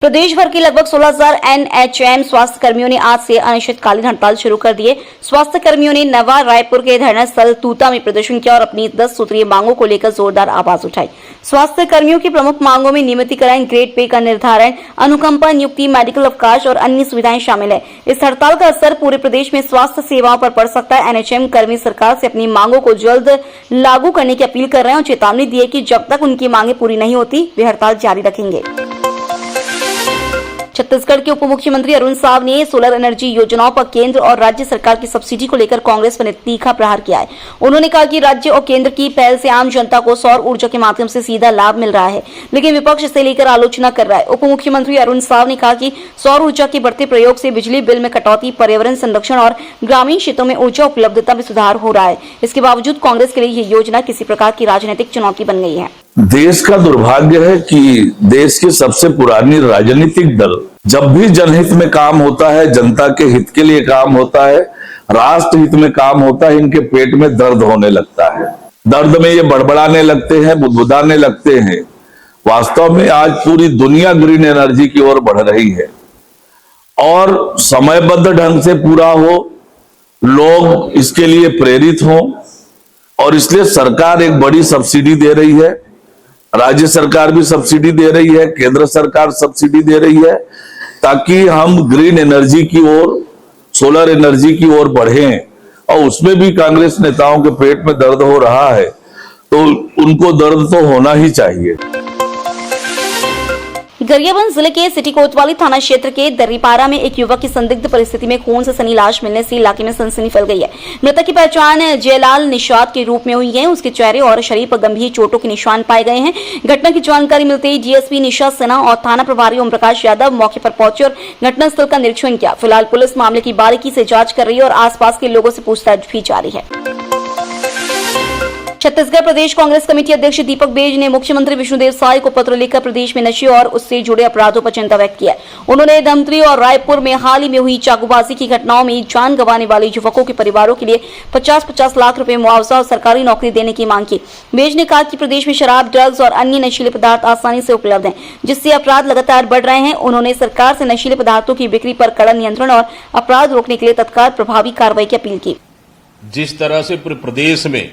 प्रदेश भर की लगभग 16,000 एनएचएम स्वास्थ्य कर्मियों ने आज से अनिश्चितकालीन हड़ताल शुरू कर दी है। स्वास्थ्य कर्मियों ने नवा रायपुर के धरना स्थल तूता में प्रदर्शन किया और अपनी 10 सूत्रीय मांगों को लेकर जोरदार आवाज उठाई। स्वास्थ्य कर्मियों की प्रमुख मांगों में नियमितीकरण, ग्रेड पे का निर्धारण, अनुकंपा नियुक्ति, मेडिकल अवकाश और अन्य सुविधाएं शामिल है। इस हड़ताल का असर पूरे प्रदेश में स्वास्थ्य सेवाओं पर पड़ सकता है। एनएचएम कर्मी सरकार से अपनी मांगों को जल्द लागू करने की अपील कर रहे हैं और चेतावनी दी है कि जब तक उनकी मांगे पूरी नहीं होती वे हड़ताल जारी रखेंगे। छत्तीसगढ़ के उप मुख्यमंत्री अरुण साव ने सोलर एनर्जी योजनाओं पर केंद्र और राज्य सरकार की सब्सिडी को लेकर कांग्रेस पर तीखा प्रहार किया है। उन्होंने कहा कि राज्य और केंद्र की पहल से आम जनता को सौर ऊर्जा के माध्यम से सीधा लाभ मिल रहा है, लेकिन विपक्ष इसे लेकर आलोचना कर रहा है। उप मुख्यमंत्री अरुण साव ने कहा कि सौर ऊर्जा के बढ़ते प्रयोग से बिजली बिल में कटौती, पर्यावरण संरक्षण और ग्रामीण क्षेत्रों में ऊर्जा उपलब्धता में सुधार हो रहा है। इसके बावजूद कांग्रेस के लिए यह योजना किसी प्रकार की राजनीतिक चुनौती बन गई है। देश का दुर्भाग्य है कि देश की सबसे पुरानी राजनीतिक दल जब भी जनहित में काम होता है, जनता के हित के लिए काम होता है, राष्ट्र हित में काम होता है, इनके पेट में दर्द होने लगता है। दर्द में ये बड़बड़ाने लगते हैं, बुदबुदाने लगते हैं। वास्तव में आज पूरी दुनिया ग्रीन एनर्जी की ओर बढ़ रही है और समयबद्ध ढंग से पूरा हो, लोग इसके लिए प्रेरित हों और इसलिए सरकार एक बड़ी सब्सिडी दे रही है। राज्य सरकार भी सब्सिडी दे रही है, केंद्र सरकार सब्सिडी दे रही है, ताकि हम ग्रीन एनर्जी की ओर, सोलर एनर्जी की ओर बढ़ें। और उसमें भी कांग्रेस नेताओं के पेट में दर्द हो रहा है, तो उनको दर्द तो होना ही चाहिए। गरियाबंद जिले के सिटी कोतवाली थाना क्षेत्र के दर्रीपारा में एक युवक की संदिग्ध परिस्थिति में खून से सनी लाश मिलने से इलाके में सनसनी फैल गई है। मृतक की पहचान जयलाल निषाद के रूप में हुई है। उसके चेहरे और शरीर पर गंभीर चोटों के निशान पाए गए हैं। घटना की जानकारी मिलते ही डीएसपी निशा सिन्हा और थाना प्रभारी ओम प्रकाश यादव मौके पर पहुंचे और घटनास्थल का निरीक्षण किया। फिलहाल पुलिस मामले की बारीकी से जांच कर रही है और आसपास के लोगों से पूछताछ भी जारी है। छत्तीसगढ़ प्रदेश कांग्रेस कमेटी अध्यक्ष दीपक बेज ने मुख्यमंत्री विष्णुदेव साय को पत्र लिखकर प्रदेश में नशे और उससे जुड़े अपराधों पर चिंता व्यक्त किया। उन्होंने धमतरी और रायपुर में हाल ही में हुई चाकूबाजी की घटनाओं में जान गंवाने वाले युवकों के परिवारों के लिए 50-50 लाख रुपए मुआवजा और सरकारी नौकरी देने की मांग की। बेज ने कहा कि प्रदेश में शराब, ड्रग्स और अन्य नशीले पदार्थ आसानी से उपलब्ध हैं, जिससे अपराध लगातार बढ़ रहे हैं। उन्होंने सरकार से नशीले पदार्थों की बिक्री पर कड़ा नियंत्रण और अपराध रोकने के लिए तत्काल प्रभावी कार्रवाई की अपील की। जिस तरह से पूरे प्रदेश में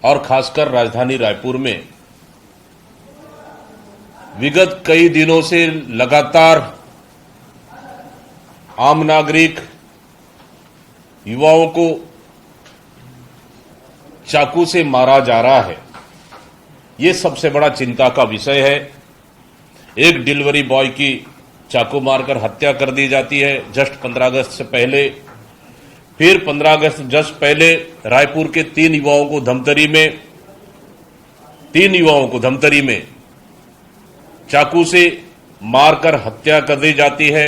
और खासकर राजधानी रायपुर में विगत कई दिनों से लगातार आम नागरिक, युवाओं को चाकू से मारा जा रहा है, ये सबसे बड़ा चिंता का विषय है। एक डिलीवरी बॉय की चाकू मारकर हत्या कर दी जाती है जस्ट 15 अगस्त से पहले। फिर 15 अगस्त जस्ट पहले रायपुर के 3 युवाओं को धमतरी में चाकू से मारकर हत्या कर दी जाती है।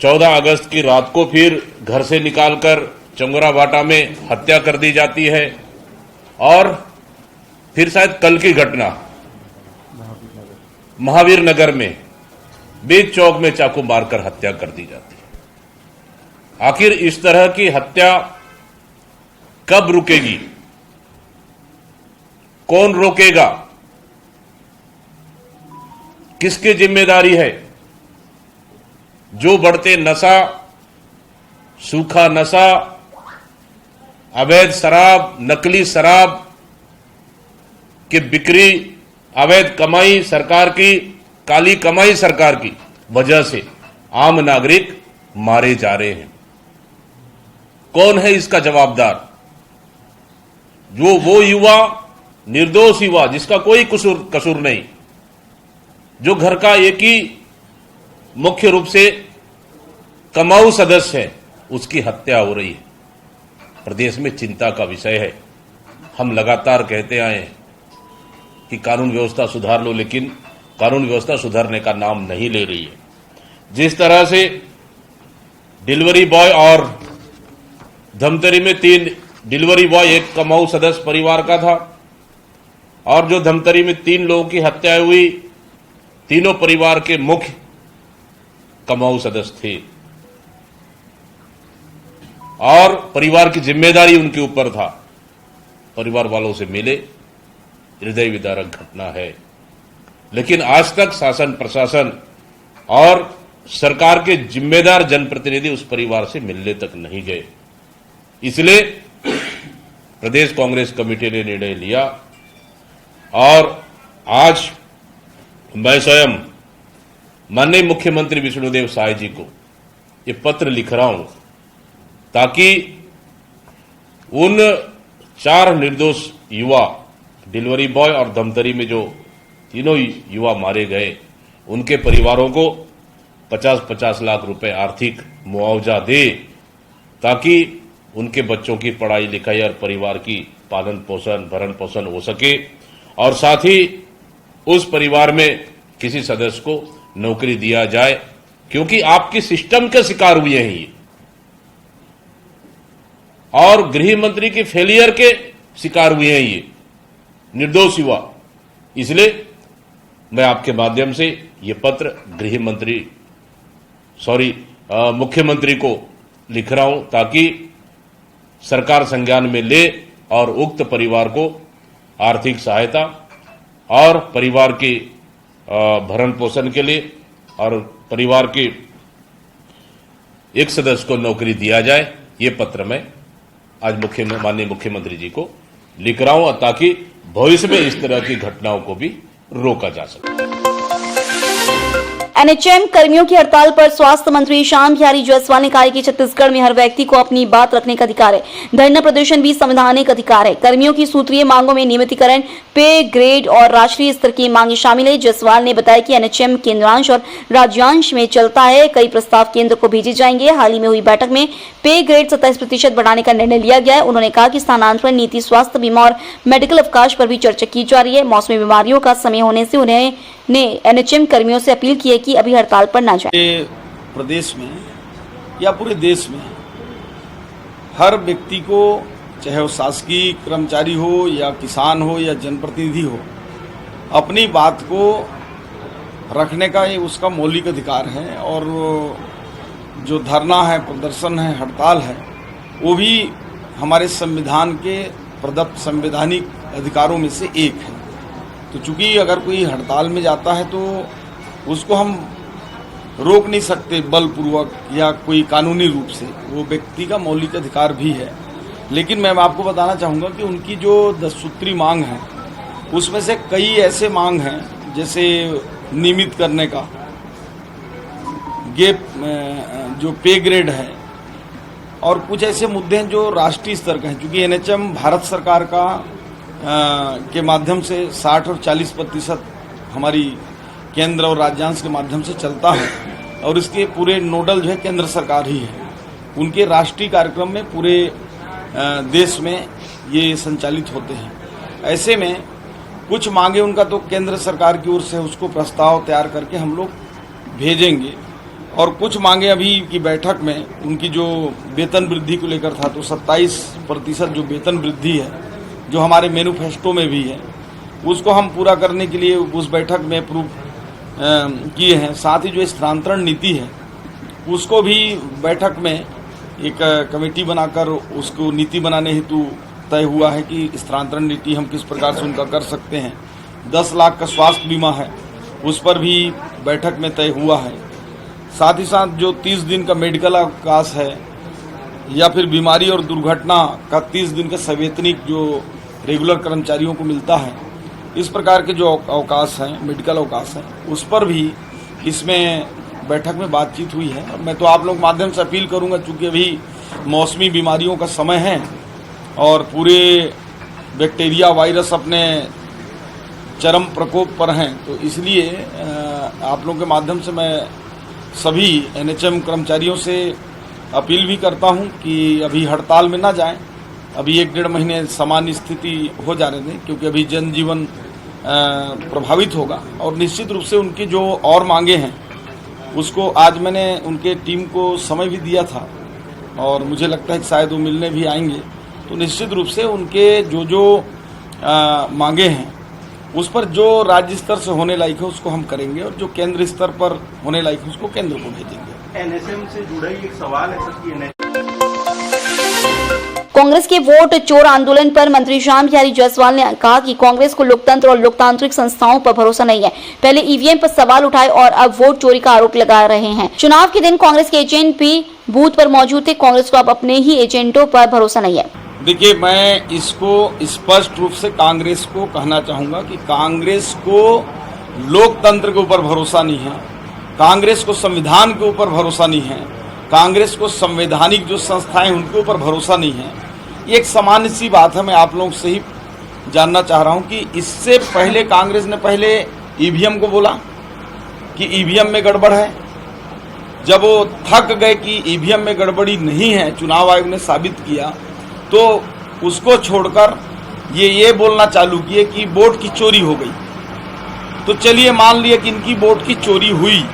14 अगस्त की रात को फिर घर से निकालकर चंगोराबाटा में हत्या कर दी जाती है और फिर शायद कल की घटना महावीर नगर में बीच चौक में चाकू मारकर हत्या कर दी जाती है। आखिर इस तरह की हत्या कब रुकेगी? कौन रोकेगा? किसकी जिम्मेदारी है? जो बढ़ते नशा, सूखा नशा, अवैध शराब, नकली शराब की बिक्री, अवैध कमाई सरकार की, काली कमाई सरकार की वजह से आम नागरिक मारे जा रहे हैं। कौन है इसका जवाबदार? जो वो युवा, निर्दोष युवा जिसका कोई कसूर नहीं, जो घर का एक ही मुख्य रूप से कमाऊ सदस्य है, उसकी हत्या हो रही है। प्रदेश में चिंता का विषय है। हम लगातार कहते आए हैं कि कानून व्यवस्था सुधार लो, लेकिन कानून व्यवस्था सुधारने का नाम नहीं ले रही है। जिस तरह से डिलीवरी बॉय और धमतरी में 3 डिलीवरी बॉय, एक कमाऊ सदस्य परिवार का था और जो धमतरी में 3 लोगों की हत्या हुई, तीनों परिवार के मुख्य कमाऊ सदस्य थे और परिवार की जिम्मेदारी उनके ऊपर था। परिवार वालों से मिले, हृदय विदारक घटना है। लेकिन आज तक शासन प्रशासन और सरकार के जिम्मेदार जनप्रतिनिधि उस परिवार से मिलने तक नहीं गए। इसलिए प्रदेश कांग्रेस कमेटी ने निर्णय लिया और आज मैं स्वयं माननीय मुख्यमंत्री विष्णुदेव साय जी को ये पत्र लिख रहा हूं ताकि उन 4 निर्दोष युवा, डिलीवरी बॉय और दमतरी में जो तीनों युवा मारे गए, उनके परिवारों को 50-50 लाख रुपए आर्थिक मुआवजा दे ताकि उनके बच्चों की पढ़ाई लिखाई और परिवार की पालन पोषण भरण पोषण हो सके और साथ ही उस परिवार में किसी सदस्य को नौकरी दिया जाए, क्योंकि आपकी सिस्टम के शिकार हुए हैं ये और गृह मंत्री के फेलियर के शिकार हुए हैं ये निर्दोष युवा। इसलिए मैं आपके माध्यम से ये पत्र मुख्यमंत्री को लिख रहा हूं ताकि सरकार संज्ञान में ले और उक्त परिवार को आर्थिक सहायता और परिवार के भरण पोषण के लिए और परिवार के एक सदस्य को नौकरी दिया जाए। ये पत्र मैं आज माननीय मुख्यमंत्री जी को लिख रहा हूं ताकि भविष्य में इस तरह की घटनाओं को भी रोका जा सके। एनएचएम कर्मियों की हड़ताल पर स्वास्थ्य मंत्री श्याम बिहारी जायसवाल ने कहा कि छत्तीसगढ़ में हर व्यक्ति को अपनी बात रखने का अधिकार है। धरना प्रदर्शन भी संवैधानिक अधिकार है। कर्मियों की सूत्रीय मांगों में नियमितीकरण, पे ग्रेड और राष्ट्रीय स्तर की मांगे शामिल है। जायसवाल ने बताया कि एनएचएम केंद्रांश और राज्यांश में चलता है। कई प्रस्ताव केंद्र को भेजे जाएंगे। हाल ही में हुई बैठक में पे ग्रेड 27% बढ़ाने का निर्णय लिया गया है। उन्होंने कहा कि स्थानांतरण नीति, स्वास्थ्य बीमा और मेडिकल अवकाश पर भी चर्चा की जा रही है। मौसमी बीमारियों का समय होने से उन्होंने एनएचएम कर्मियों से अपील की है कि अभी हड़ताल पर न जाएं। प्रदेश में या पूरे देश में हर व्यक्ति को, चाहे वो शासकीय कर्मचारी हो या किसान हो या जनप्रतिनिधि हो, अपनी बात को रखने का ये उसका मौलिक अधिकार है। और जो धरना है, प्रदर्शन है, हड़ताल है, वो भी हमारे संविधान के प्रदत्त संवैधानिक अधिकारों में से एक है। तो चूंकि अगर कोई हड़ताल में जाता है तो उसको हम रोक नहीं सकते बलपूर्वक या कोई कानूनी रूप से, वो व्यक्ति का मौलिक अधिकार भी है। लेकिन मैं आपको बताना चाहूँगा कि उनकी जो 10 सूत्री मांग है उसमें से कई ऐसे मांग हैं जैसे नियमित करने का, जो पे ग्रेड है, और कुछ ऐसे मुद्दे हैं जो राष्ट्रीय स्तर के हैं। क्योंकि एनएचएम भारत सरकार का के माध्यम से 60 और 40% हमारी केंद्र और राज्यांश के माध्यम से चलता है और इसके पूरे नोडल जो है केंद्र सरकार ही है। उनके राष्ट्रीय कार्यक्रम में पूरे देश में ये संचालित होते हैं। ऐसे में कुछ मांगे उनका तो केंद्र सरकार की ओर से उसको प्रस्ताव तैयार करके हम लोग भेजेंगे, और कुछ मांगे अभी की बैठक में उनकी जो वेतन वृद्धि को लेकर था, तो 27% जो वेतन वृद्धि है जो हमारे मैनिफेस्टो में भी है, उसको हम पूरा करने के लिए उस बैठक में अप्रूव किए हैं। साथ ही जो स्थानांतरण नीति है उसको भी बैठक में एक कमेटी बनाकर उसको नीति बनाने हेतु तय हुआ है कि स्थानांतरण नीति हम किस प्रकार से उनका कर सकते हैं। 10 लाख का स्वास्थ्य बीमा है उस पर भी बैठक में तय हुआ है। साथ ही साथ जो 30 दिन का मेडिकल अवकाश है या फिर बीमारी और दुर्घटना का 30 दिन का सवैतनिक जो रेगुलर कर्मचारियों को मिलता है, इस प्रकार के जो अवकाश हैं, मेडिकल अवकाश हैं, उस पर भी इसमें बैठक में बातचीत हुई है। और मैं तो आप लोग माध्यम से अपील करूंगा, चूंकि अभी मौसमी बीमारियों का समय है और पूरे बैक्टीरिया वायरस अपने चरम प्रकोप पर हैं, तो इसलिए आप लोगों के माध्यम से मैं सभी एनएचएम कर्मचारियों से अपील भी करता हूं कि अभी हड़ताल में ना जाएं। अभी 1-1.5 महीने सामान्य स्थिति हो जाने दें, क्योंकि अभी जनजीवन प्रभावित होगा। और निश्चित रूप से उनकी जो और मांगे हैं उसको आज मैंने उनके टीम को समय भी दिया था और मुझे लगता है कि शायद वो मिलने भी आएंगे। तो निश्चित रूप से उनके जो मांगे हैं उस पर जो राज्य स्तर से होने लायक है उसको हम करेंगे, और जो केंद्र स्तर पर होने लायक है उसको केंद्र को भेजेंगे। एनएचएम से जुड़ा ही एक सवाल है सर कि कांग्रेस के वोट चोर आंदोलन पर मंत्री श्याम बिहारी जायसवाल ने कहा कि कांग्रेस को लोकतंत्र और लोकतांत्रिक संस्थाओं पर भरोसा नहीं है। पहले ईवीएम पर सवाल उठाए और अब वोट चोरी का आरोप लगा रहे हैं। चुनाव के दिन कांग्रेस के एजेंट भी बूथ पर मौजूद थे। कांग्रेस को अब अपने ही एजेंटों पर भरोसा नहीं है। देखिए, मैं इसको स्पष्ट रूप से कांग्रेस को कहना चाहूंगा कि कांग्रेस को लोकतंत्र के ऊपर भरोसा नहीं है, कांग्रेस को संविधान के ऊपर भरोसा नहीं है, कांग्रेस को संवैधानिक जो संस्थाएं उनके ऊपर भरोसा नहीं है। ये एक सामान्य सी बात है। मैं आप लोगों से ही जानना चाह रहा हूं कि इससे पहले कांग्रेस ने पहले ईवीएम को बोला कि ईवीएम में गड़बड़ है। जब वो थक गए कि ईवीएम में गड़बड़ी नहीं है, चुनाव आयोग ने साबित किया, तो उसको छोड़कर ये बोलना चालू किए कि वोट की चोरी हो गई। तो चलिए मान लिया कि इनकी वोट की चोरी हुई,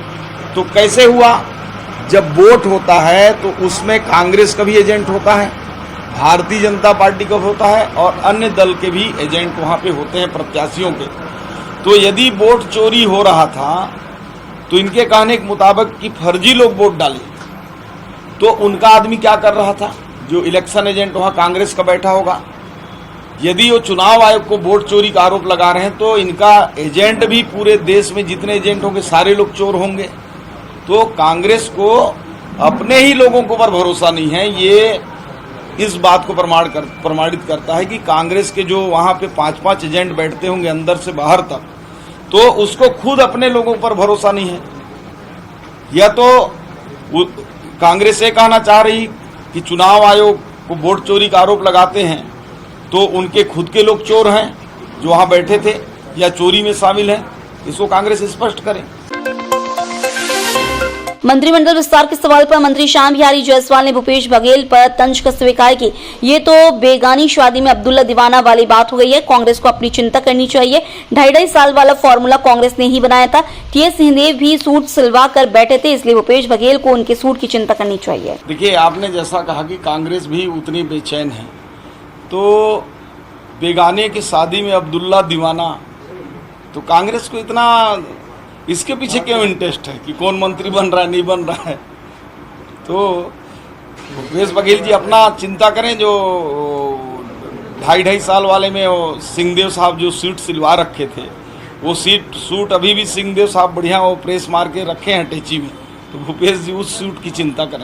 तो कैसे हुआ? जब वोट होता है तो उसमें कांग्रेस का भी एजेंट होता है, भारतीय जनता पार्टी का होता है और अन्य दल के भी एजेंट वहां पे होते हैं, प्रत्याशियों के। तो यदि वोट चोरी हो रहा था तो इनके कहने के मुताबिक कि फर्जी लोग वोट डाले, तो उनका आदमी क्या कर रहा था? जो इलेक्शन एजेंट वहां कांग्रेस का बैठा होगा। यदि वो चुनाव आयोग को वोट चोरी का आरोप लगा रहे हैं तो इनका एजेंट भी, पूरे देश में जितने एजेंट होंगे सारे लोग चोर होंगे। तो कांग्रेस को अपने ही लोगों के ऊपर भरोसा नहीं है। ये इस बात को प्रमाणित करता है कि कांग्रेस के जो वहां पे 5-5 एजेंट बैठते होंगे अंदर से बाहर तक, तो उसको खुद अपने लोगों पर भरोसा नहीं है। या तो कांग्रेस ये कहना चाह रही कि चुनाव आयोग को वोट चोरी का आरोप लगाते हैं तो उनके खुद के लोग चोर हैं जो वहां बैठे थे, या चोरी में शामिल हैं। इसको कांग्रेस स्पष्ट करे। मंत्रिमंडल विस्तार के सवाल पर मंत्री श्याम बिहारी जायसवाल ने भूपेश बघेल पर तंज कसते हुए कहा कि ये तो बेगानी शादी में अब्दुल्ला दीवाना वाली बात हो गई है। कांग्रेस को अपनी चिंता करनी चाहिए। 2.5 साल वाला फॉर्मूला कांग्रेस ने ही बनाया था। टीएस सिंहदेव भी सूट सिलवा कर बैठे थे, इसलिए भूपेश बघेल को उनके सूट की चिंता करनी चाहिए। देखिए, आपने जैसा कहा कि कांग्रेस भी उतनी बेचैन है, तो बेगाने की शादी में अब्दुल्ला दीवाना, तो कांग्रेस को इतना इसके पीछे क्यों इंटरेस्ट है कि कौन मंत्री बन रहा है नहीं बन रहा है? तो भूपेश बघेल जी अपना चिंता करें। जो 2.5 साल वाले में वो सिंहदेव साहब जो सूट सिलवा रखे थे, वो सूट अभी भी सिंहदेव साहब बढ़िया वो प्रेस मार के रखे हैं टेची में। तो भूपेश जी उस सूट की चिंता करें।